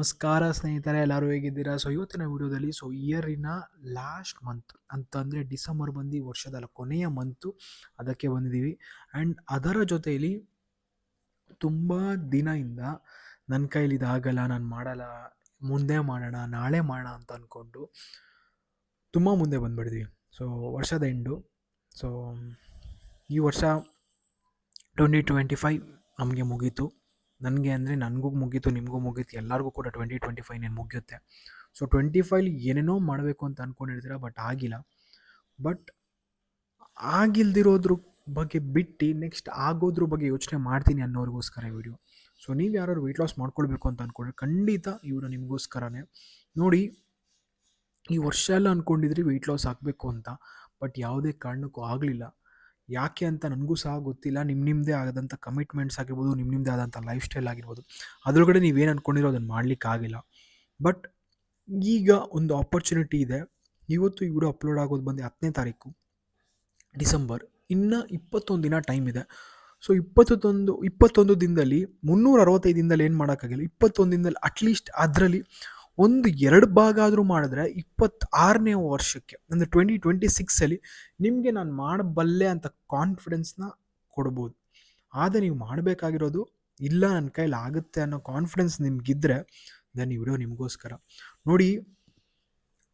ನಮಸ್ಕಾರ ಸ್ನೇಹಿತರೆ, ಎಲ್ಲರೂ ಹೇಗಿದ್ದೀರಾ? ಇವತ್ತಿನ ವಿಡಿಯೋದಲ್ಲಿ ಇಯರಿನ ಲಾಸ್ಟ್ ಮಂತ್ ಅಂತಂದರೆ ಡಿಸೆಂಬರ್ ಬಂದು ವರ್ಷದ ಕೊನೆಯ ಮಂತು ಅದಕ್ಕೆ ಬಂದಿದ್ದೀವಿ. ಆ್ಯಂಡ್ ಅದರ ಜೊತೆಯಲ್ಲಿ ತುಂಬ ದಿನದಿಂದ ನನ್ನ ಕೈಲಿ ಇದಾಗಲ್ಲ, ನಾನು ಮಾಡಲ್ಲ, ಮುಂದೆ ಮಾಡೋಣ, ನಾಳೆ ಮಾಡೋಣ ಅಂತ ಅಂದ್ಕೊಂಡು ತುಂಬ ಮುಂದೆ ಬಂದುಬಿಟ್ಟಿದ್ದೀವಿ. ವರ್ಷದ ಎಂಡು. ಸೊ ಈ ವರ್ಷ 2025 ನಮಗೆ ಮುಗೀತು. ನನಗೆ ಅಂದರೆ ನನಗೂ ಮುಗೀತು, ನಿಮಗೂ ಮುಗೀತು, ಎಲ್ಲರಿಗೂ ಕೂಡ 2025 ಮುಗಿಯುತ್ತೆ. 25 ಏನೇನೋ ಮಾಡಬೇಕು ಅಂತ ಅಂದ್ಕೊಂಡಿರ್ತೀರ, ಬಟ್ ಆಗಿಲ್ಲ. ಬಟ್ ಆಗಿಲ್ದಿರೋದ್ರ ಬಗ್ಗೆ ಬಿಟ್ಟು ನೆಕ್ಸ್ಟ್ ಆಗೋದ್ರ ಬಗ್ಗೆ ಯೋಚನೆ ಮಾಡ್ತೀನಿ ಅನ್ನೋರಿಗೋಸ್ಕರ ಈ ವಿಡಿಯೋ. ನೀವು ಯಾರು ವೆಯ್ಟ್ ಲಾಸ್ ಮಾಡ್ಕೊಳ್ಬೇಕು ಅಂತ ಅಂದ್ಕೊಂಡ್ರೆ ಖಂಡಿತ ಇವರು ನಿಮಗೋಸ್ಕರನೇ. ನೋಡಿ, ಈ ವರ್ಷ ಎಲ್ಲ ಅಂದ್ಕೊಂಡಿದ್ರಿ ವೆಯ್ಟ್ ಲಾಸ್ ಆಗಬೇಕು ಅಂತ, ಬಟ್ ಯಾವುದೇ ಕಾರಣಕ್ಕೂ ಆಗಲಿಲ್ಲ. ಯಾಕೆ ಅಂತ ನನಗೂ ಸಹ ಗೊತ್ತಿಲ್ಲ. ನಿಮ್ಮದೇ ಆದಂಥ ಕಮಿಟ್ಮೆಂಟ್ಸ್ ಆಗಿರ್ಬೋದು, ನಿಮ್ಮದೇ ಆದಂಥ ಲೈಫ್ ಸ್ಟೈಲ್ ಆಗಿರ್ಬೋದು, ಅದರೊಳಗಡೆ ನೀವೇನು ಅಂದ್ಕೊಂಡಿರೋ ಅದನ್ನು ಮಾಡಲಿಕ್ಕಾಗಿಲ್ಲ. ಬಟ್ ಈಗ ಒಂದು ಆಪರ್ಚುನಿಟಿ ಇದೆ. ಇವತ್ತು ಈ ವಿಡಿಯೋ ಅಪ್ಲೋಡ್ ಆಗೋದು ಬಂದು 10ನೇ ತಾರೀಕು ಡಿಸೆಂಬರ್. ಇನ್ನು 21 ದಿನ ಟೈಮ್ ಇದೆ. 21 ದಿನದಲ್ಲಿ 365 ದಿನದಲ್ಲಿ ಏನು ಮಾಡೋಕ್ಕಾಗಿಲ್ಲ. 21 ದಿನದಲ್ಲಿ ಅಟ್ಲೀಸ್ಟ್ ಅದರಲ್ಲಿ ಒಂದು 2 ಭಾಗ ಆದರೂ ಮಾಡಿದ್ರೆ 26ನೇ ವರ್ಷಕ್ಕೆ ಅಂದರೆ 2026ಅಲ್ಲಿ ನಿಮಗೆ ನಾನು ಮಾಡಬಲ್ಲೆ ಅಂತ ಕಾನ್ಫಿಡೆನ್ಸ್ನ ಕೊಡ್ಬೋದು. ಆದರೆ ನೀವು ಮಾಡಬೇಕಾಗಿರೋದು, ಇಲ್ಲ ನನ್ನ ಕೈಲಿ ಆಗುತ್ತೆ ಅನ್ನೋ ಕಾನ್ಫಿಡೆನ್ಸ್ ನಿಮಗಿದ್ರೆ ದೆನ್ ಈ ವಿಡಿಯೋ ನಿಮಗೋಸ್ಕರ. ನೋಡಿ,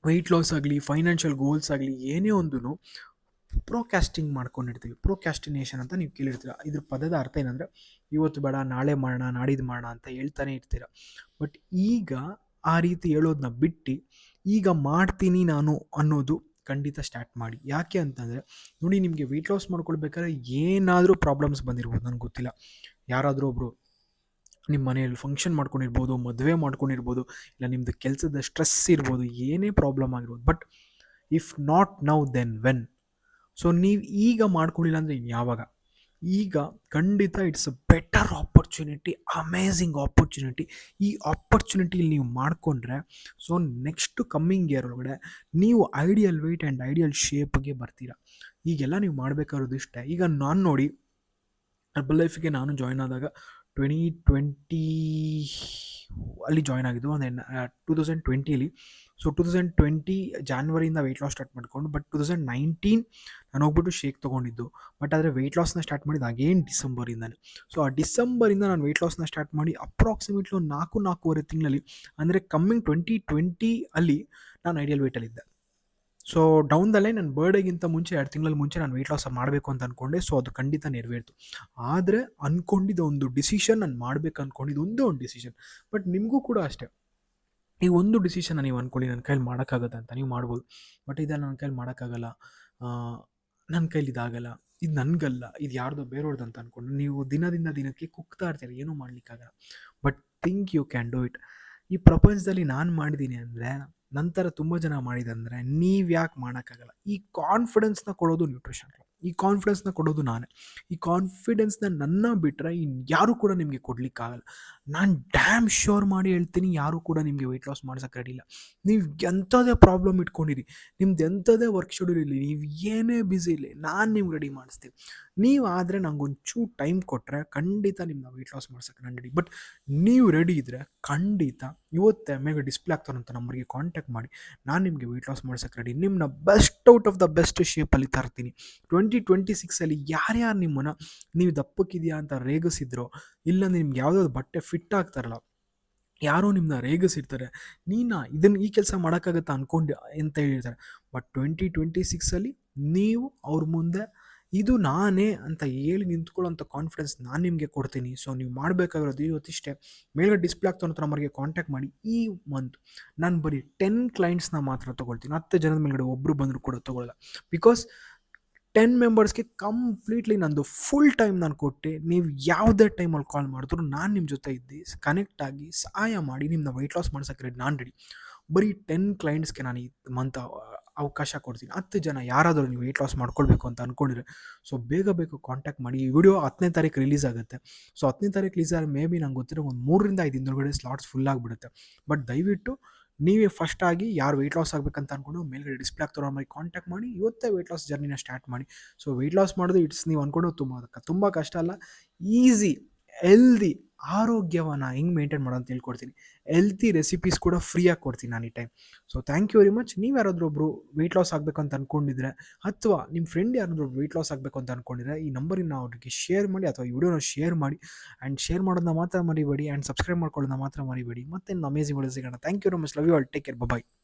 ವೆಯ್ಟ್ ಲಾಸ್ ಆಗಲಿ, ಫೈನಾನ್ಷಿಯಲ್ ಗೋಲ್ಸ್ ಆಗಲಿ, ಏನೇ ಒಂದು ಪ್ರೋಕ್ಯಾಸ್ಟಿಂಗ್ ಮಾಡ್ಕೊಂಡಿರ್ತೀವಿ. ಪ್ರೋಕ್ಯಾಸ್ಟಿನೇಷನ್ ಅಂತ ನೀವು ಕೇಳಿರ್ತೀರ. ಇದ್ರ ಪದದ ಅರ್ಥ ಏನಂದರೆ, ಇವತ್ತು ಬೇಡ, ನಾಳೆ ಮಾಡೋಣ, ನಾಡಿದ್ದು ಮಾಡೋಣ ಅಂತ ಹೇಳ್ತಾನೆ ಇರ್ತೀರ. ಬಟ್ ಈಗ ಆ ರೀತಿ ಹೇಳೋದನ್ನ ಬಿಟ್ಟು ಈಗ ಮಾಡ್ತೀನಿ ನಾನು ಅನ್ನೋದು ಖಂಡಿತ ಸ್ಟಾರ್ಟ್ ಮಾಡಿ. ಯಾಕೆ ಅಂತಂದರೆ, ನೋಡಿ, ನಿಮಗೆ ವೆಯ್ಟ್ ಲಾಸ್ ಮಾಡ್ಕೊಳ್ಬೇಕಾದ್ರೆ ಏನಾದರೂ ಪ್ರಾಬ್ಲಮ್ಸ್ ಬಂದಿರ್ಬೋದು, ನನಗೆ ಗೊತ್ತಿಲ್ಲ. ಯಾರಾದರೂ ಒಬ್ಬರು ನಿಮ್ಮ ಮನೆಯಲ್ಲಿ ಫಂಕ್ಷನ್ ಮಾಡ್ಕೊಂಡಿರ್ಬೋದು, ಮದುವೆ ಮಾಡ್ಕೊಂಡಿರ್ಬೋದು, ಇಲ್ಲ ನಿಮ್ಮದು ಕೆಲಸದ ಸ್ಟ್ರೆಸ್ ಇರ್ಬೋದು, ಏನೇ ಪ್ರಾಬ್ಲಮ್ ಆಗಿರ್ಬೋದು. But if not now then when? ನೀವು ಈಗ ಮಾಡ್ಕೊಳ್ಳಿಲ್ಲ ಅಂದರೆ ಯಾವಾಗ? ಈಗ ಖಂಡಿತ it's a better opportunity, amazing opportunity. ಈ ಆಪರ್ಚುನಿಟಿಲಿ ನೀವು ಮಾಡಿಕೊಂಡ್ರೆ ನೆಕ್ಸ್ಟ್ ಕಮ್ಮಿಂಗ್ ಇಯರ್ ಒಳಗಡೆ ನೀವು ಐಡಿಯಲ್ ವೆಯ್ಟ್ ಆ್ಯಂಡ್ ಐಡಿಯಲ್ ಶೇಪ್ಗೆ ಬರ್ತೀರಾ. ಈಗೆಲ್ಲ ನೀವು ಮಾಡಬೇಕಾಗಿರೋದು ಇಷ್ಟೇ. ಈಗ ನಾನು ನೋಡಿ, ಹರ್ಬಲ್ ಲೈಫಿಗೆ ನಾನು ಜಾಯ್ನ್ ಆದಾಗ 2020 ಅಲ್ಲಿ ಜಾಯ್ನ್ ಆಗಿದ್ದು, ಅಂದರೆ 2020. 2020 ಜಾನ್ವರಿಯಿಂದ ವೆಯ್ಟ್ ಲಾಸ್ ಸ್ಟಾರ್ಟ್ ಮಾಡಿಕೊಂಡು, ಬಟ್ 2019 ನಾನು ಹೋಗ್ಬಿಟ್ಟು ಶೇಕ್ ತೊಗೊಂಡಿದ್ದು. ಬಟ್ ಆದರೆ ವೆಯ್ಟ್ ಲಾಸ್ನ ಸ್ಟಾರ್ಟ್ ಮಾಡಿದ್ದು ಅಗೇನ್ ಡಿಸೆಂಬರಿಂದನೇ. ಆ ಡಿಸೆಂಬರಿಂದ ನಾನು ವೆಯ್ಟ್ ಲಾಸ್ನ ಸ್ಟಾರ್ಟ್ ಮಾಡಿ ಅಪ್ರಾಕ್ಸಿಮೇಟ್ಲಿ ಒಂದು 4-4.5 ತಿಂಗಳಲ್ಲಿ, ಅಂದರೆ ಕಮ್ಮಿಂಗ್ 2020 ಅಲ್ಲಿ ನಾನು ಐಡಿಯಲ್ ವೆಯ್ಟಲ್ಲಿದ್ದೆ. ಡೌನ್ ದ ಲೈನ್ ನನ್ನ ಬರ್ಡೇಗಿಂತ ಮುಂಚೆ 2 ತಿಂಗಳ ಮುಂಚೆ ನಾನು ವೆಯ್ಟ್ ಲಾಸ್ ಮಾಡಬೇಕು ಅಂತ ಅಂದ್ಕೊಂಡೆ. ಅದು ಖಂಡಿತ ನೆರವೇರ್ತು. ಆದರೆ ಅಂದ್ಕೊಂಡಿದ್ದ ಒಂದು ಡಿಸಿಷನ್, ನಾನು ಮಾಡಬೇಕು ಅಂದ್ಕೊಂಡಿದ್ದು ಒಂದೇ ಒಂದು ಡಿಸಿಷನ್. ಬಟ್ ನಿಮಗೂ ಕೂಡ ಅಷ್ಟೇ, ಈ ಒಂದು ಡಿಸಿಷನ್ ನೀವು ಅಂದ್ಕೊಳ್ಳಿ, ನನ್ನ ಕೈಲಿ ಮಾಡೋಕ್ಕಾಗುತ್ತೆ ಅಂತ ನೀವು ಮಾಡ್ಬೋದು. ಬಟ್ ಇದೆಲ್ಲ ನನ್ನ ಕೈಲಿ ಮಾಡೋಕ್ಕಾಗಲ್ಲ, ನನ್ನ ಕೈಲಿ ಇದಾಗಲ್ಲ, ಇದು ನನಗಲ್ಲ, ಇದು ಯಾರ್ದೋ ಬೇರೆಯವ್ರದ್ದು ಅಂತ ಅಂದ್ಕೊಂಡು ನೀವು ದಿನದಿಂದ ದಿನಕ್ಕೆ ಕುಗ್ತಾ ಇರ್ತೀರಿ, ಏನೂ ಮಾಡಲಿಕ್ಕಾಗಲ್ಲ. But think you can do it. ಈ ಪ್ರಪಂಚದಲ್ಲಿ ನಾನು ಮಾಡಿದ್ದೀನಿ ಅಂದರೆ, ನಂತರ ತುಂಬ ಜನ ಮಾಡಿದಂದರೆ ನೀವು ಯಾಕೆ ಮಾಡೋಕ್ಕಾಗಲ್ಲ? ಈ ಕಾನ್ಫಿಡೆನ್ಸ್ನ ಕೊಡೋದು ನ್ಯೂಟ್ರಿಷನ್, ಈ ಕಾನ್ಫಿಡೆನ್ಸ್ನ ಕೊಡೋದು ನಾನೇ. ಈ ಕಾನ್ಫಿಡೆನ್ಸ್ನ ನನ್ನ ಬಿಟ್ಟರೆ ಯಾರೂ ಕೂಡ ನಿಮಗೆ ಕೊಡಲಿಕ್ಕಾಗಲ್ಲ. ನಾನು ಡ್ಯಾಮ್ ಶ್ಯೂರ್ ಮಾಡಿ ಹೇಳ್ತೀನಿ, ಯಾರೂ ಕೂಡ ನಿಮಗೆ ವೆಯ್ಟ್ ಲಾಸ್ ಮಾಡ್ಸೋಕ್ಕೆ ರೆಡಿ ಇಲ್ಲ. ನೀವು ಎಂಥದೇ ಪ್ರಾಬ್ಲಮ್ ಇಟ್ಕೊಂಡಿರಿ, ನಿಮ್ದು ಎಂಥದೇ ವರ್ಕ್ ಶೆಡ್ಯೂಲ್ ಇರಲಿ, ನೀವು ಏನೇ ಬ್ಯುಸಿ ಇರಲಿ, ನಾನು ನಿಮ್ಗೆ ರೆಡಿ ಮಾಡಿಸ್ತೀನಿ. ನೀವು ಆದರೆ ನಂಗೊಂಚೂರು ಟೈಮ್ ಕೊಟ್ಟರೆ ಖಂಡಿತ ನಿಮ್ಮನ್ನ ವೆಯ್ಟ್ ಲಾಸ್ ಮಾಡ್ಸೋಕ್ಕೆ ನಾನು ರೆಡಿ. ಬಟ್ ನೀವು ರೆಡಿ ಇದ್ದರೆ ಖಂಡಿತ ಇವತ್ತೇ ಮೇಲೆ ಡಿಸ್ಪ್ಲೇ ಆಗ್ತಾರಂಥ ನಂಬರ್ಗೆ ಕಾಂಟ್ಯಾಕ್ಟ್ ಮಾಡಿ, ನಾನು ನಿಮಗೆ ವೆಯ್ಟ್ ಲಾಸ್ ಮಾಡ್ಸೋಕ್ಕೆ ರೆಡಿ. ನಿಮ್ಮನ್ನ best out of the best ಶೇಪಲ್ಲಿ ತರ್ತೀನಿ. 2026ಅಲ್ಲಿ ಯಾರ್ಯಾರು ನಿಮ್ಮನ್ನು ನೀವು ದಪ್ಪಕ್ಕಿದೆಯಾ ಅಂತ ರೇಗಿಸಿದ್ರೋ, ಇಲ್ಲಾಂದರೆ ನಿಮ್ಗೆ ಯಾವುದಾದ್ರು ಬಟ್ಟೆ ಫಿಟ್ ಆಗ್ತಾರಲ್ಲ, ಯಾರೋ ನಿಮ್ಮನ್ನ ರೇಗಿಸಿರ್ತಾರೆ, ಈ ಕೆಲಸ ಮಾಡೋಕ್ಕಾಗತ್ತಾ ಅಂದ್ಕೊಂಡು ಅಂತ ಹೇಳಿರ್ತಾರೆ. ಬಟ್ 2026ಅಲ್ಲಿ ನೀವು ಅವ್ರ ಮುಂದೆ ಇದು ನಾನೇ ಅಂತ ಹೇಳಿ ನಿಂತ್ಕೊಳ್ಳೋಂಥ ಕಾನ್ಫಿಡೆನ್ಸ್ ನಾನು ನಿಮಗೆ ಕೊಡ್ತೀನಿ. ನೀವು ಮಾಡಬೇಕಾಗಿರೋದು ಇವತ್ತಿಷ್ಟೇ, ಮೇಲ್ಗಡೆ ಡಿಸ್ಪ್ಲೇ ಆಗ್ತಾನೋ ನಂಬರ್ಗೆ ಕಾಂಟ್ಯಾಕ್ಟ್ ಮಾಡಿ. ಈ ಮಂತ್ ನಾನು ಬರೀ 10 ಕ್ಲೈಂಟ್ಸ್ನ ಮಾತ್ರ ತೊಗೊಳ್ತೀನಿ. 10 ಜನದ ಮೇಲ್ಗಡೆ ಒಬ್ಬರು ಬಂದರೂ ಕೂಡ ತೊಗೊಳ್ಳಲ್ಲ. ಬಿಕಾಸ್ 10 ಮೆಂಬರ್ಸ್ಗೆ ಕಂಪ್ಲೀಟ್ಲಿ ನಂದು ಫುಲ್ ಟೈಮ್ ನಾನು ಕೊಟ್ಟೆ. ನೀವು ಯಾವುದೇ ಟೈಮಲ್ಲಿ ಕಾಲ್ ಮಾಡಿದ್ರು ನಾನು ನಿಮ್ಮ ಜೊತೆ ಇದ್ದು ಕನೆಕ್ಟ್ ಆಗಿ ಸಹಾಯ ಮಾಡಿ ನಿಮ್ಮನ್ನ ವೆಯ್ಟ್ ಲಾಸ್ ಮಾಡ್ಸೋಕ್ಕೆ ರೆಡಿ, ನಾನು ರೆಡಿ. ಬರೀ 10 ಕ್ಲೈಂಟ್ಸ್ಗೆ ನಾನು ಈ ಮಂತ್ ಅವಕಾಶ ಕೊಡ್ತೀನಿ. 10 ಜನ ಯಾರಾದರೂ ನೀವು ವೆಯ್ಟ್ ಲಾಸ್ ಮಾಡ್ಕೊಳ್ಬೇಕು ಅಂತ ಅಂದ್ಕೊಂಡಿದ್ರೆ ಬೇಗ ಕಾಂಟ್ಯಾಕ್ಟ್ ಮಾಡಿ. ಈ ವಿಡಿಯೋ 10ನೇ ತಾರೀಕು ರಿಲೀಸ್ ಆಗುತ್ತೆ. 10ನೇ ತಾರೀಕು ರಿಲೀಸ್ ಆದರೆ ಮೇ ಬಿ ನಂಗೆ ಗೊತ್ತಿರೋ ಒಂದು 3ರಿಂದ 5 ದಿನದೊಳಗಡೆ ಸ್ಲಾಟ್ಸ್ ಫುಲ್ ಆಗಿಬಿಡುತ್ತೆ. ಬಟ್ ದಯವಿಟ್ಟು ನೀವೇ ಫಸ್ಟ್ ಆಗಿ ಯಾರು ವೆಯ್ಟ್ ಲಾಸ್ ಆಗಬೇಕಂತ ಅಂದ್ಕೊಂಡು ಮೇಲ್ಗಡೆ ಡಿಸ್ಪ್ಲೇ ಆಗ್ತಾರೋ ನಮಗೆ ಕಾಂಟ್ಯಾಕ್ಟ್ ಮಾಡಿ, ಇವತ್ತೇ ವೆಯ್ಟ್ ಲಾಸ್ ಜರ್ನಿನ ಸ್ಟಾರ್ಟ್ ಮಾಡಿ. ವೆಯ್ಟ್ ಲಾಸ್ ಮಾಡೋದು ನೀವು ಅಂದ್ಕೊಂಡು ತುಂಬ ಕಷ್ಟ ಅಲ್ಲ, ಈಸಿ, ಹೆಲ್ದಿ, ಆರೋಗ್ಯವನ್ನು ಹೆಂಗೆ ಮೇಂಟೈನ್ ಮಾಡೋದು ಅಂತ ಹೇಳ್ಕೊಡ್ತೀನಿ. ಹೆಲ್ತಿ ರೆಸಿಪೀಸ್ ಕೂಡ ಫ್ರೀಯಾಗಿ ಕೊಡ್ತೀನಿ ನಾನು ಈ time. So thank you very much. ನೀವು ಯಾರಾದರೂ ಒಬ್ಬರು ವೆಯ್ಟ್ ಲಾಸ್ ಆಗಬೇಕು ಅಂತ ಅಂದ್ಕೊಂಡಿದ್ರೆ, ಅಥವಾ ನಿಮ್ಮ ಫ್ರೆಂಡ್ ಯಾರಾದರೂ ವೆಯ್ಟ್ ಲಾಸ್ ಆಗಬೇಕು ಅಂತ ಅಂದ್ಕೊಂಡಿದ್ರೆ, ಈ ನಂಬರಿನ ಅವ್ರಿಗೆ ಶೇರ್ ಮಾಡಿ, ಅಥವಾ ಈ ವಿಡಿಯೋನ ಶೇರ್ ಮಾಡಿ. ಆ್ಯಂಡ್ ಶೇರ್ ಮಾಡೋದನ್ನ ಮಾತ್ರ ಮರಿಬೇಡಿ, ಆ್ಯಂಡ್ ಸಬ್ಸ್ಕ್ರೈಬ್ ಮಾಡ್ಕೊಳ್ಳೋದನ್ನ ಮಾತ್ರ ಮರಿಬೇಡಿ. ಮತ್ತೆ ಅಮೇಜಿಂಗ್ ವಿಡಿಯೋ ಸಿಗೋಣ. Thank you very much. Love you all. Take care. Bye.